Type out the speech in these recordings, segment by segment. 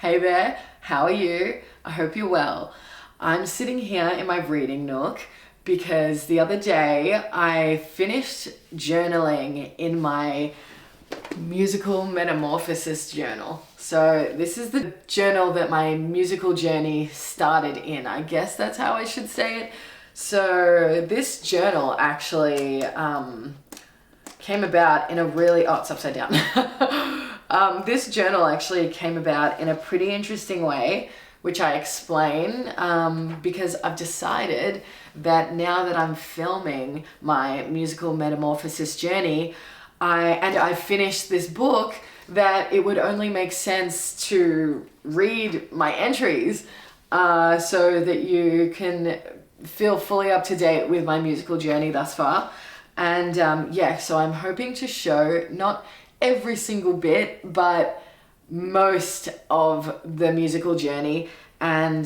Hey there, how are you? I hope you're well. I'm sitting here in my reading nook because the other day I finished journaling in my Musical Metamorphosis journal. So this is the journal that my musical journey started in. I guess that's how I should say it. So this journal actually came about in a really, oh, it's upside down. This journal actually came about in a pretty interesting way, which I explain because I've decided that now that I'm filming my musical metamorphosis journey, I've finished this book, that it would only make sense to read my entries so that you can feel fully up to date with my musical journey thus far. And so I'm hoping to show not every single bit, but most of the musical journey. And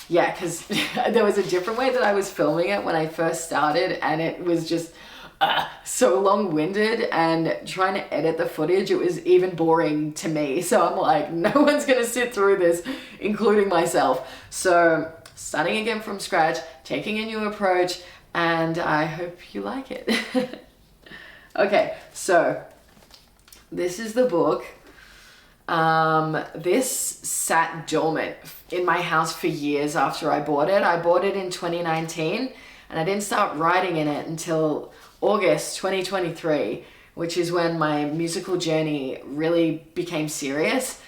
because there was a different way that I was filming it when I first started, and it was just so long-winded, and trying to edit the footage, it was even boring to me. So I'm like, no one's gonna sit through this, including myself. So starting again from scratch, taking a new approach, and I hope you like it. Okay, so this is the book. This sat dormant in my house for years after I bought it. I bought it in 2019, and I didn't start writing in it until August 2023, which is when my musical journey really became serious.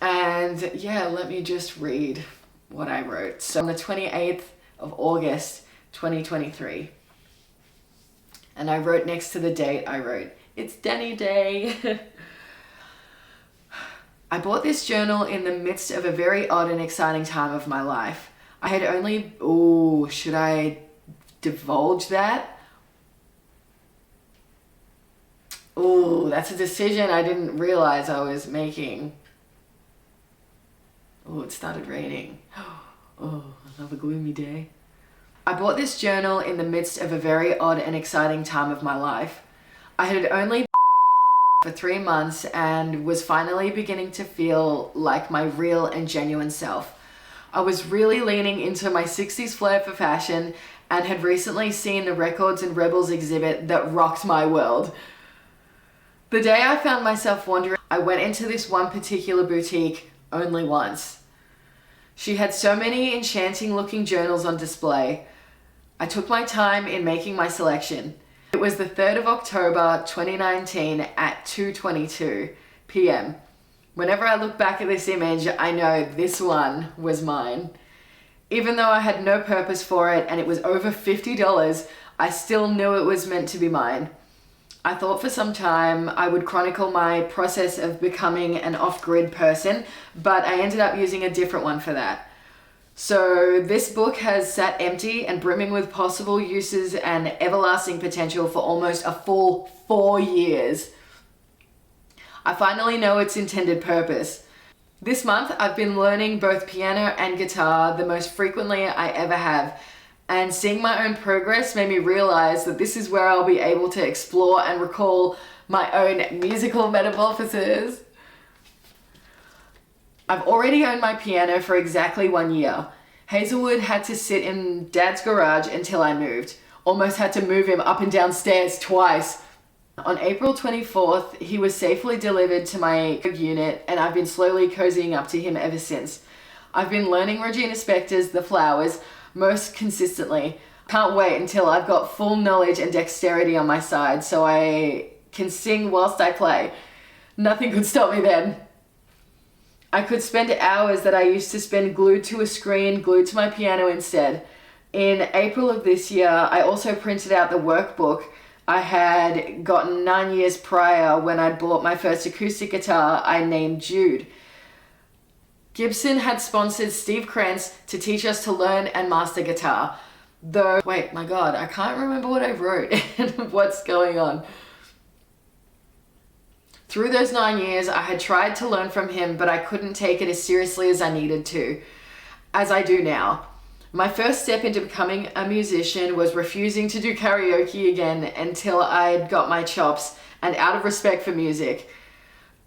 And yeah, let me just read what I wrote. So on the 28th of August 2023, and I wrote next to the date, I wrote, "It's Danny Day." I bought this journal in the midst of a very odd and exciting time of my life. I had only, should I divulge that? That's a decision I didn't realize I was making. It started raining. Another gloomy day. I bought this journal in the midst of a very odd and exciting time of my life. I had only for 3 months and was finally beginning to feel like my real and genuine self. I was really leaning into my 60s flair for fashion and had recently seen the Records and Rebels exhibit that rocked my world. The day I found myself wandering, I went into this one particular boutique only once. She had so many enchanting looking journals on display. I took my time in making my selection. It was the 3rd of October 2019 at 2:22 p.m. Whenever I look back at this image, I know this one was mine. Even though I had no purpose for it and it was over $50, I still knew it was meant to be mine. I thought for some time I would chronicle my process of becoming an off-grid person, but I ended up using a different one for that. So this book has sat empty and brimming with possible uses and everlasting potential for almost a full 4 years. I finally know its intended purpose. This month I've been learning both piano and guitar the most frequently I ever have, and seeing my own progress made me realize that this is where I'll be able to explore and recall my own musical metamorphosis. I've already owned my piano for exactly 1 year. Hazelwood had to sit in Dad's garage until I moved. Almost had to move him up and down stairs twice. On April 24th, he was safely delivered to my unit, and I've been slowly cozying up to him ever since. I've been learning Regina Spektor's The Flowers most consistently. Can't wait until I've got full knowledge and dexterity on my side so I can sing whilst I play. Nothing could stop me then. I could spend hours that I used to spend glued to a screen, glued to my piano instead. In April of this year, I also printed out the workbook I had gotten 9 years prior when I'd bought my first acoustic guitar I named Jude. Gibson had sponsored Steve Krantz to teach us to learn and master guitar. Though, wait, my God, I can't remember what I wrote and what's going on. Through those 9 years, I had tried to learn from him, but I couldn't take it as seriously as I needed to, as I do now. My first step into becoming a musician was refusing to do karaoke again until I'd got my chops, and out of respect for music.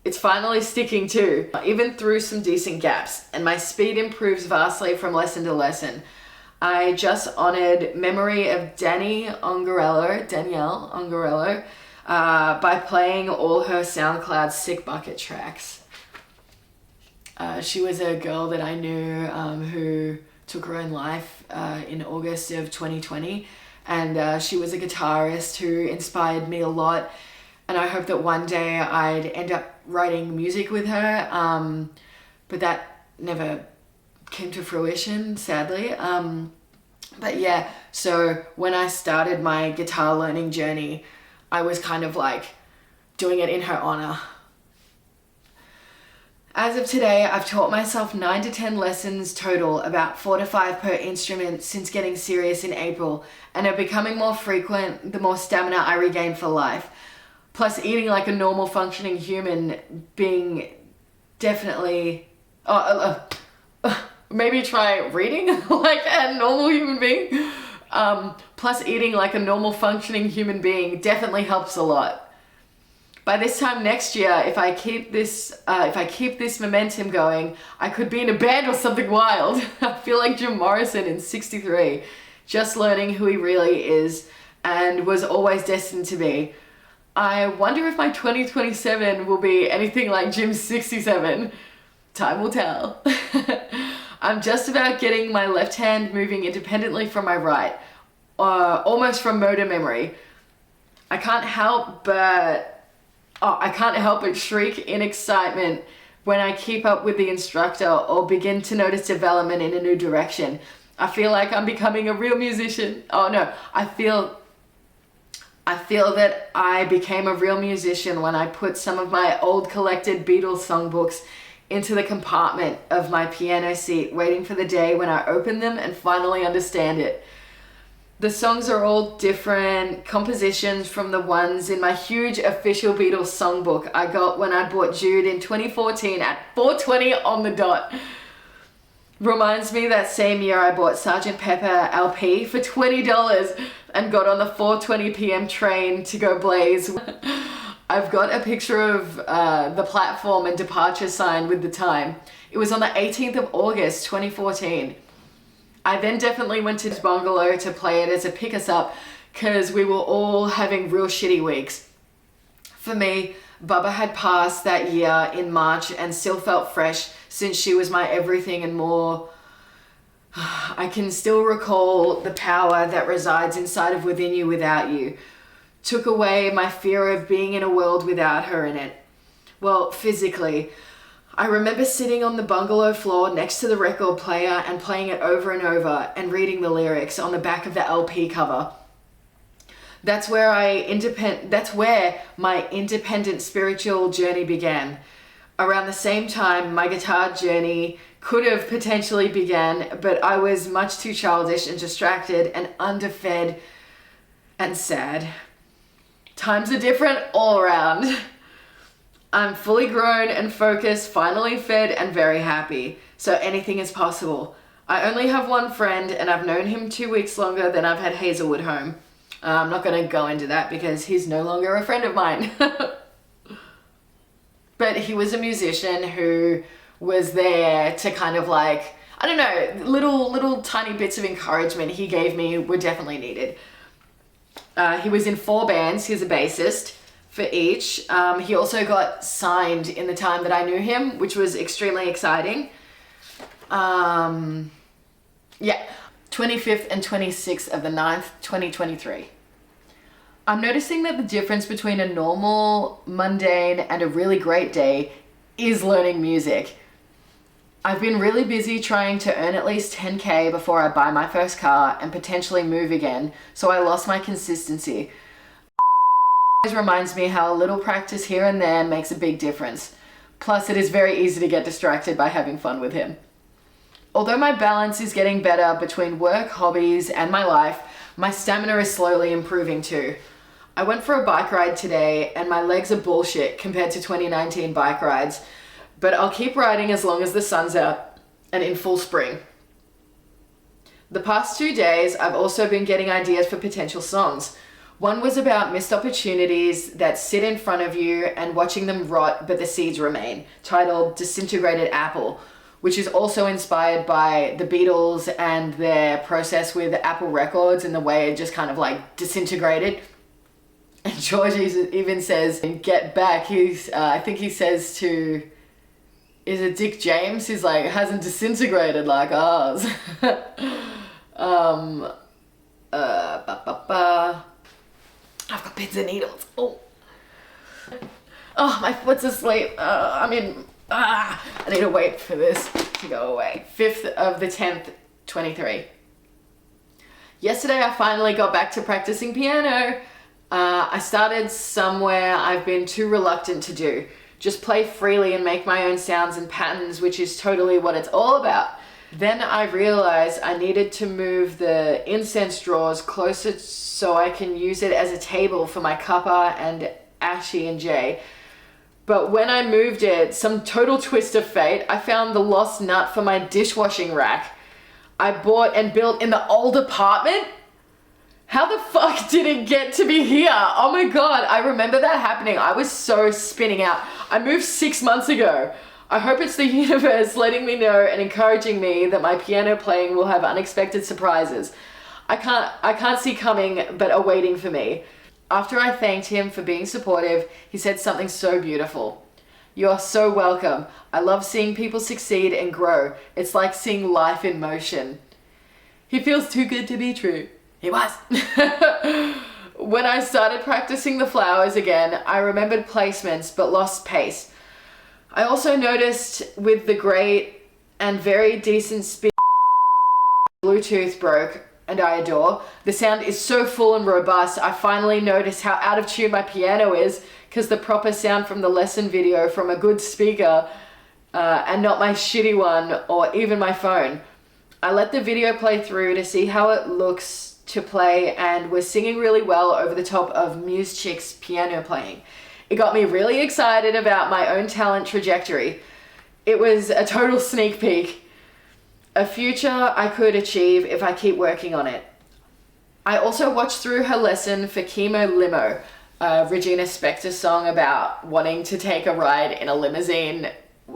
It's finally sticking too, even through some decent gaps, and my speed improves vastly from lesson to lesson. I just honored memory of Danielle Ungarello, by playing all her SoundCloud Sick Bucket tracks. She was a girl that I knew who took her own life in August of 2020, and she was a guitarist who inspired me a lot, and I hope that one day I'd end up writing music with her, but that never came to fruition, sadly. But yeah, so when I started my guitar learning journey, I was kind of like doing it in her honor. As of today, I've taught myself 9 to 10 lessons total, about 4 to 5 per instrument since getting serious in April, and are becoming more frequent the more stamina I regain for life. Plus, eating like a normal functioning human being definitely... maybe try reading like a normal human being. Plus, eating like a normal functioning human being definitely helps a lot. By this time next year, if I keep this momentum going, I could be in a band or something wild. I feel like Jim Morrison in '63, just learning who he really is and was always destined to be. I wonder if my 2027 will be anything like Jim's 67. Time will tell. I'm just about getting my left hand moving independently from my right, almost from motor memory. I can't help but shriek in excitement when I keep up with the instructor or begin to notice development in a new direction. I feel like I'm becoming a real musician. Oh no, I feel that I became a real musician when I put some of my old collected Beatles songbooks into the compartment of my piano seat, waiting for the day when I open them and finally understand it. The songs are all different compositions from the ones in my huge official Beatles songbook I got when I bought Jude in 2014 at 4:20 on the dot. Reminds me that same year I bought Sgt. Pepper LP for $20 and got on the 4:20 p.m. train to go Blaze. I've got a picture of the platform and departure sign with the time. It was on the 18th of August, 2014. I then definitely went to his bungalow to play it as a pick us up because we were all having real shitty weeks. For me, Bubba had passed that year in March and still felt fresh since she was my everything and more. I can still recall the power that resides inside of within you without you. Took away my fear of being in a world without her in it. Well, physically. I remember sitting on the bungalow floor next to the record player and playing it over and over and reading the lyrics on the back of the LP cover. That's where my independent spiritual journey began. Around the same time, my guitar journey could have potentially began, but I was much too childish and distracted and underfed and sad. Times are different all around. I'm fully grown and focused, finally fed and very happy. So anything is possible. I only have one friend and I've known him 2 weeks longer than I've had Hazelwood home. I'm not going to go into that because he's no longer a friend of mine. But he was a musician who was there to kind of like, I don't know, little tiny bits of encouragement he gave me were definitely needed. He was in 4 bands. He's a bassist for each. He also got signed in the time that I knew him, which was extremely exciting. 25th and 26th of the 9th, 2023. I'm noticing that the difference between a normal, mundane, and a really great day is learning music. I've been really busy trying to earn at least 10K before I buy my first car and potentially move again, so I lost my consistency. Always reminds me how a little practice here and there makes a big difference. Plus, it is very easy to get distracted by having fun with him. Although my balance is getting better between work, hobbies, and my life, my stamina is slowly improving too. I went for a bike ride today and my legs are bullshit compared to 2019 bike rides, but I'll keep riding as long as the sun's out and in full spring. The past 2 days, I've also been getting ideas for potential songs. One was about missed opportunities that sit in front of you and watching them rot but the seeds remain, titled Disintegrated Apple, which is also inspired by the Beatles and their process with Apple Records and the way it just kind of like disintegrated. And George even says, "Get back." I think he says to, is it Dick James? He's like, "Hasn't disintegrated like ours." I've got pins and needles. Oh, my foot's asleep. I need to wait for this to go away. 5th of the 10th, 23. Yesterday, I finally got back to practicing piano. I started somewhere I've been too reluctant to do. Just play freely and make my own sounds and patterns, which is totally what it's all about. Then I realized I needed to move the incense drawers closer so I can use it as a table for my cuppa and Ashy and Jay. But when I moved it, some total twist of fate, I found the lost nut for my dishwashing rack I bought and built in the old apartment. How the fuck did it get to be here? Oh my God, I remember that happening. I was so spinning out. I moved 6 months ago. I hope it's the universe letting me know and encouraging me that my piano playing will have unexpected surprises I can't see coming but are waiting for me. After I thanked him for being supportive, he said something so beautiful. "You're so welcome. I love seeing people succeed and grow. It's like seeing life in motion." He feels too good to be true. He was. When I started practicing the flowers again, I remembered placements but lost pace. I also noticed with the great and very decent speed Bluetooth broke, and I adore. The sound is so full and robust, I finally noticed how out of tune my piano is because the proper sound from the lesson video from a good speaker and not my shitty one or even my phone. I let the video play through to see how it looks to play and was singing really well over the top of Muse Chick's piano playing. It got me really excited about my own talent trajectory. It was a total sneak peek, a future I could achieve if I keep working on it. I also watched through her lesson for Chemo Limo, a Regina Spektor song about wanting to take a ride in a limousine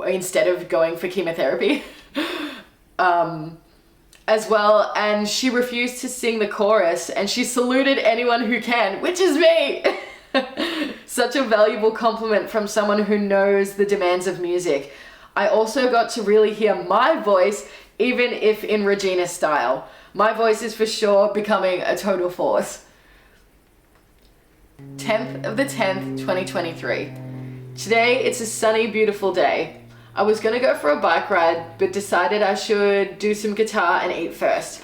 instead of going for chemotherapy. As well, and she refused to sing the chorus and she saluted anyone who can, which is me. Such a valuable compliment from someone who knows the demands of music. I also got to really hear my voice, even if in Regina style. My voice is for sure becoming a total force. 10th of the 10th, 2023. Today, it's a sunny, beautiful day. I was gonna go for a bike ride, but decided I should do some guitar and eat first.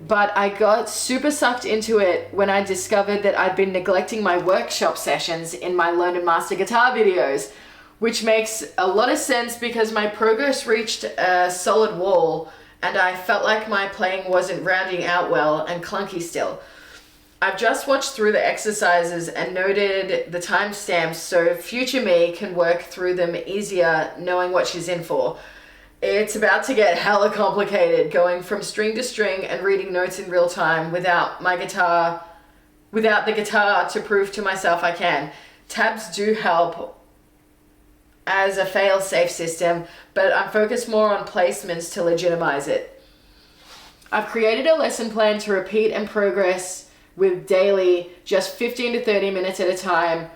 But I got super sucked into it when I discovered that I'd been neglecting my workshop sessions in my Learn and Master Guitar videos, which makes a lot of sense because my progress reached a solid wall and I felt like my playing wasn't rounding out well and clunky still. I've just watched through the exercises and noted the timestamps so future me can work through them easier knowing what she's in for. It's about to get hella complicated going from string to string and reading notes in real time without the guitar to prove to myself I can. Tabs do help as a fail-safe system, but I'm focused more on placements to legitimize it. I've created a lesson plan to repeat and progress with daily, just 15 to 30 minutes at a time,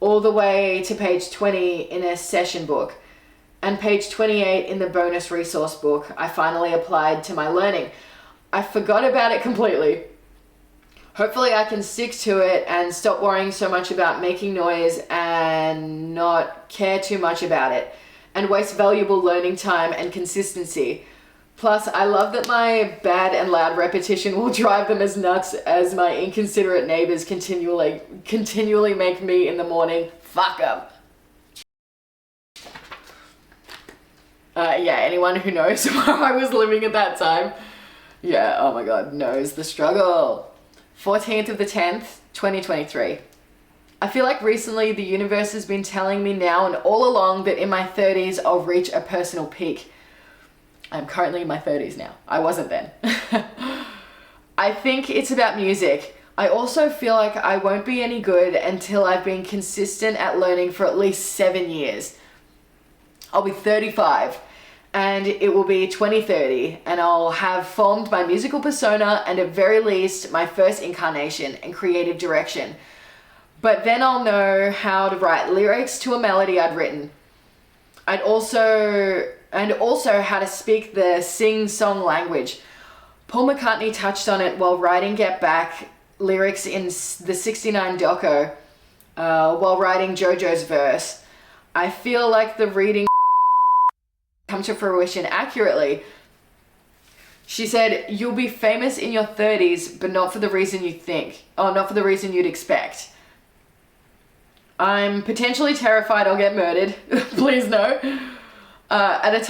all the way to page 20 in a session book. And page 28 in the bonus resource book I finally applied to my learning. I forgot about it completely. Hopefully I can stick to it and stop worrying so much about making noise and not care too much about it and waste valuable learning time and consistency. Plus, I love that my bad and loud repetition will drive them as nuts as my inconsiderate neighbors continually make me in the morning fuck up. Anyone who knows where I was living at that time, oh my God, knows the struggle. 14th of the 10th, 2023. I feel like recently the universe has been telling me now and all along that in my 30s I'll reach a personal peak. I'm currently in my 30s now. I wasn't then. I think it's about music. I also feel like I won't be any good until I've been consistent at learning for at least 7 years. I'll be 35 and it will be 2030 and I'll have formed my musical persona and at very least my first incarnation and creative direction. But then I'll know how to write lyrics to a melody I'd written. Also how to speak the sing-song language. Paul McCartney touched on it while writing Get Back lyrics in the 69 doco, while writing JoJo's verse. I feel like the reading come to fruition accurately. She said, "You'll be famous in your 30s, but not for the reason you think, or not for the reason you'd expect. I'm potentially terrified I'll get murdered." Please no. At the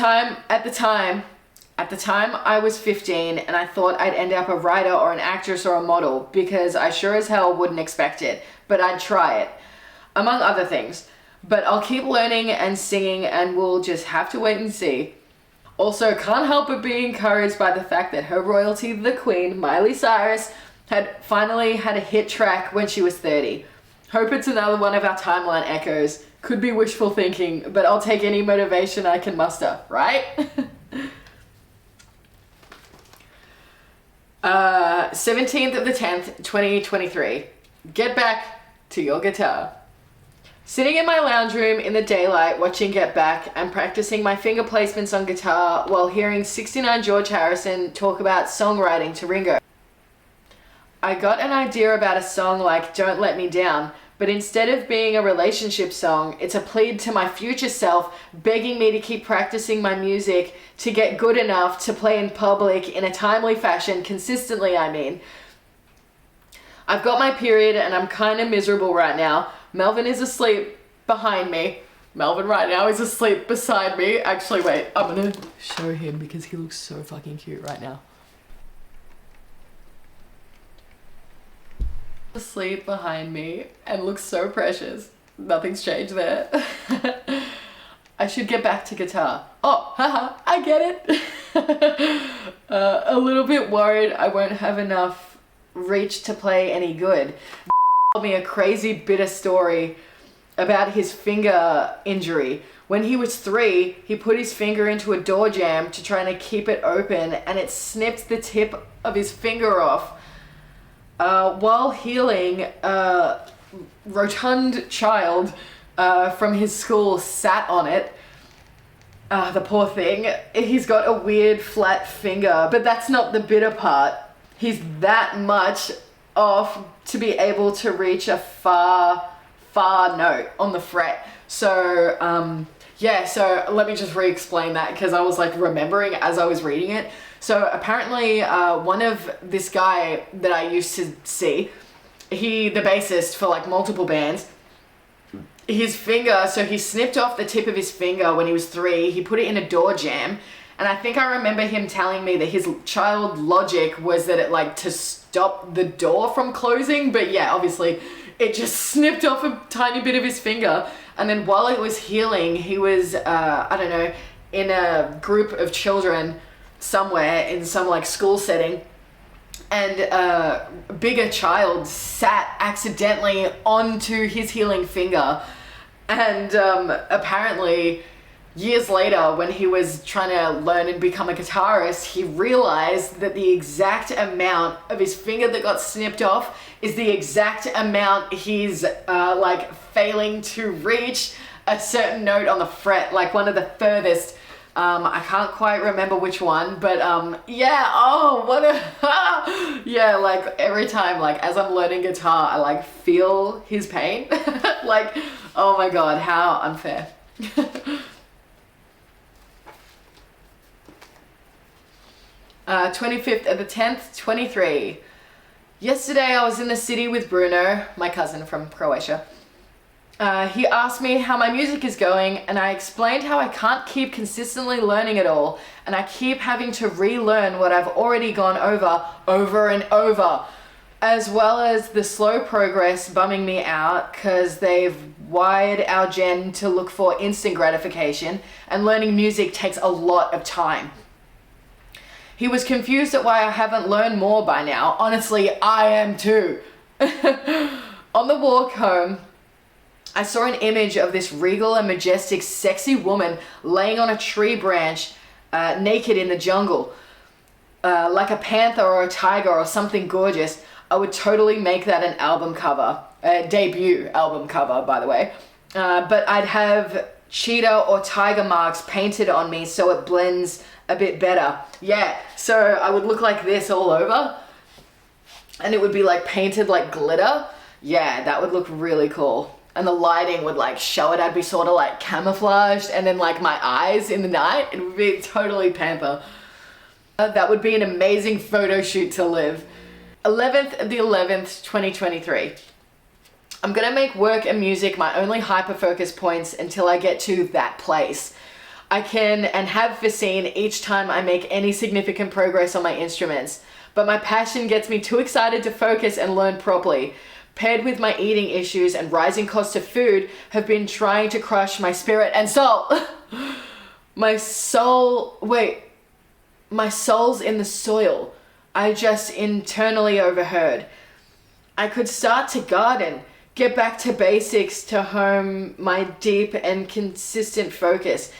time I was 15 and I thought I'd end up a writer or an actress or a model because I sure as hell wouldn't expect it, but I'd try it, among other things. But I'll keep learning and singing and we'll just have to wait and see. Also, can't help but be encouraged by the fact that Her Royalty, the Queen, Miley Cyrus, had finally had a hit track when she was 30. Hope it's another one of our timeline echoes. Could be wishful thinking, but I'll take any motivation I can muster, right? 17th of the 10th, 2023. Get back to your guitar. Sitting in my lounge room in the daylight watching Get Back and practicing my finger placements on guitar while hearing 69 George Harrison talk about songwriting to Ringo. I got an idea about a song like Don't Let Me Down, but instead of being a relationship song, it's a plea to my future self begging me to keep practicing my music to get good enough to play in public in a timely fashion, consistently I mean. I've got my period and I'm kind of miserable right now. Melvin is asleep behind me. Melvin right now is asleep beside me. Actually, wait, I'm gonna show him because he looks so fucking cute right now. Asleep behind me and looks so precious. Nothing's changed there. I should get back to guitar. Oh, haha, I get it. A little bit worried I won't have enough reach to play any good. Told me a crazy bitter story about his finger injury. When he was 3, he put his finger into a door jamb to try and keep it open and it snipped the tip of his finger off. While healing, a rotund child from his school sat on it. The poor thing. He's got a weird flat finger, but that's not the bitter part. He's that much off to be able to reach a far note on the fret. So, so let me just re-explain that because I was like remembering as I was reading it. So apparently one of this guy that I used to see, the bassist for like multiple bands, his finger, so he snipped off the tip of his finger when he was 3, he put it in a door jamb, and I think I remember him telling me that his child logic was that it like to stop the door from closing, but yeah, obviously it just snipped off a tiny bit of his finger, and then while it was healing, he was, in a group of children somewhere in some like school setting, and a bigger child sat accidentally onto his healing finger, and apparently years later when he was trying to learn and become a guitarist, he realized that the exact amount of his finger that got snipped off is the exact amount he's like failing to reach a certain note on the fret, like one of the furthest. I can't quite remember which one, but yeah, like every time, like as I'm learning guitar, I like feel his pain. Like, oh my God, how unfair. 25th of the 10th, 23. Yesterday I was in the city with Bruno, my cousin from Croatia. He asked me how my music is going, and I explained how I can't keep consistently learning it all, and I keep having to relearn what I've already gone over and over, as well as the slow progress bumming me out because they've wired our gen to look for instant gratification, and learning music takes a lot of time. He was confused at why I haven't learned more by now. Honestly, I am too. On the walk home, I saw an image of this regal and majestic, sexy woman laying on a tree branch, naked in the jungle, like a panther or a tiger or something gorgeous. I would totally make that an album cover, a debut album cover, by the way. But I'd have cheetah or tiger marks painted on me so it blends a bit better. Yeah, so I would look like this all over, and it would be like painted like glitter. Yeah, that would look really cool. And the lighting would like show it. I'd be sort of like camouflaged, and then like my eyes in the night, it would be totally panther. That would be an amazing photo shoot to live. 11th of the 11th, 2023. I'm gonna make work and music my only hyper-focus points until I get to that place. I can and have foreseen each time I make any significant progress on my instruments, but my passion gets me too excited to focus and learn properly. Paired with my eating issues and rising costs of food have been trying to crush my spirit and soul. My soul's in the soil. I just internally overheard. I could start to garden, get back to basics to hone my deep and consistent focus.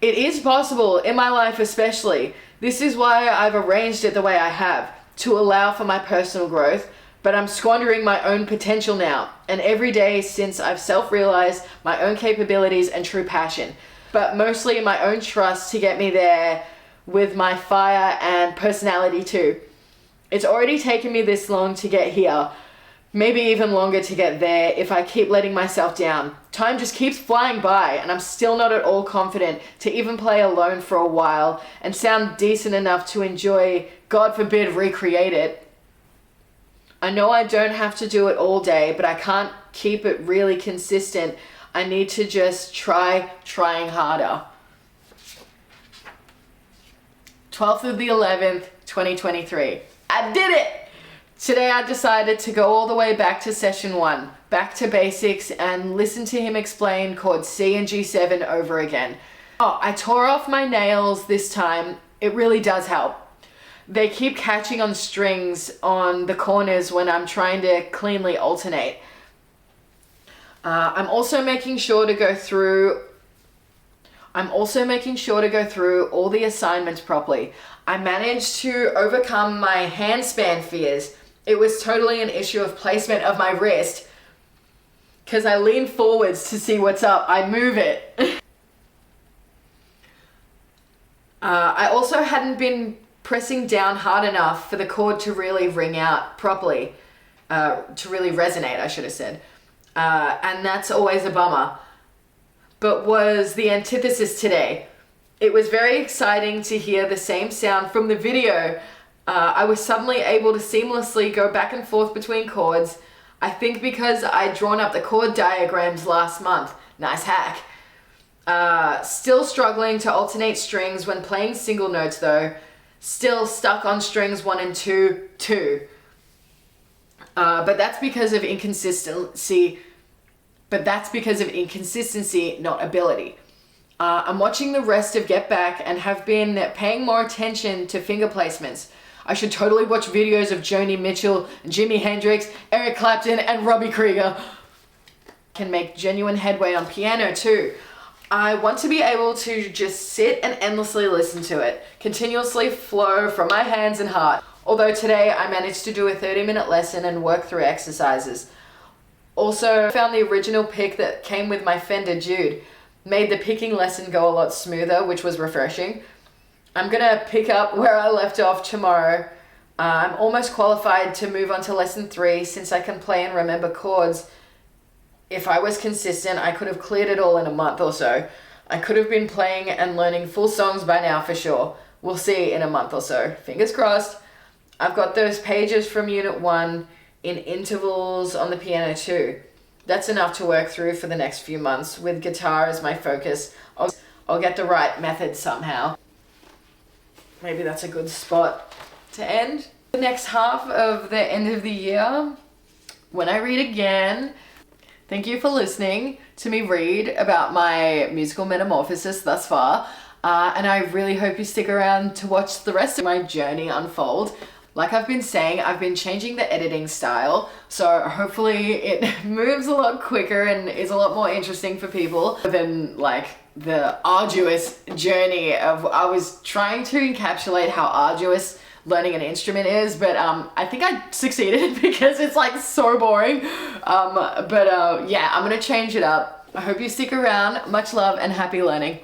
It is possible in my life especially. This is why I've arranged it the way I have, to allow for my personal growth, but I'm squandering my own potential now, and every day since I've self-realized my own capabilities and true passion, but mostly my own trust to get me there with my fire and personality too. It's already taken me this long to get here, maybe even longer to get there if I keep letting myself down. Time just keeps flying by, and I'm still not at all confident to even play alone for a while and sound decent enough to enjoy, God forbid, recreate it. I know I don't have to do it all day, but I can't keep it really consistent. I need to just trying harder. 12th of the 11th, 2023. I did it! Today I decided to go all the way back to session 1, back to basics, and listen to him explain chords C and G7 over again. Oh, I tore off my nails this time. It really does help. They keep catching on strings on the corners when I'm trying to cleanly alternate. I'm also making sure to go through all the assignments properly. I managed to overcome my handspan fears. It was totally an issue of placement of my wrist, because I lean forwards to see what's up. I move it. I also hadn't been pressing down hard enough for the chord to really ring out properly, to really resonate, I should have said. And that's always a bummer. But was the antithesis today. It was very exciting to hear the same sound from the video. I was suddenly able to seamlessly go back and forth between chords. I think because I'd drawn up the chord diagrams last month. Nice hack. Still struggling to alternate strings when playing single notes though. Still stuck on strings 1 and 2, 2. But that's because of inconsistency. Not ability. I'm watching the rest of Get Back and have been paying more attention to finger placements. I should totally watch videos of Joni Mitchell, Jimi Hendrix, Eric Clapton, and Robbie Krieger. Can make genuine headway on piano too. I want to be able to just sit and endlessly listen to it, continuously flow from my hands and heart. Although today I managed to do a 30-minute lesson and work through exercises. Also found the original pick that came with my Fender Jude. Made the picking lesson go a lot smoother, which was refreshing. I'm gonna pick up where I left off tomorrow. I'm almost qualified to move on to lesson 3 since I can play and remember chords. If I was consistent, I could have cleared it all in a month or so. I could have been playing and learning full songs by now for sure. We'll see in a month or so. Fingers crossed. I've got those pages from Unit 1 in intervals on the piano too. That's enough to work through for the next few months. With guitar as my focus, I'll get the right method somehow. Maybe that's a good spot to end. The next half of the end of the year, when I read again. Thank you for listening to me read about my musical metamorphosis thus far. And I really hope you stick around to watch the rest of my journey unfold. Like I've been saying, I've been changing the editing style, so hopefully it moves a lot quicker and is a lot more interesting for people than like the arduous journey of, I was trying to encapsulate how arduous learning an instrument is, but I think I succeeded because it's like so boring. Yeah, I'm gonna change it up. I hope you stick around. Much love and happy learning.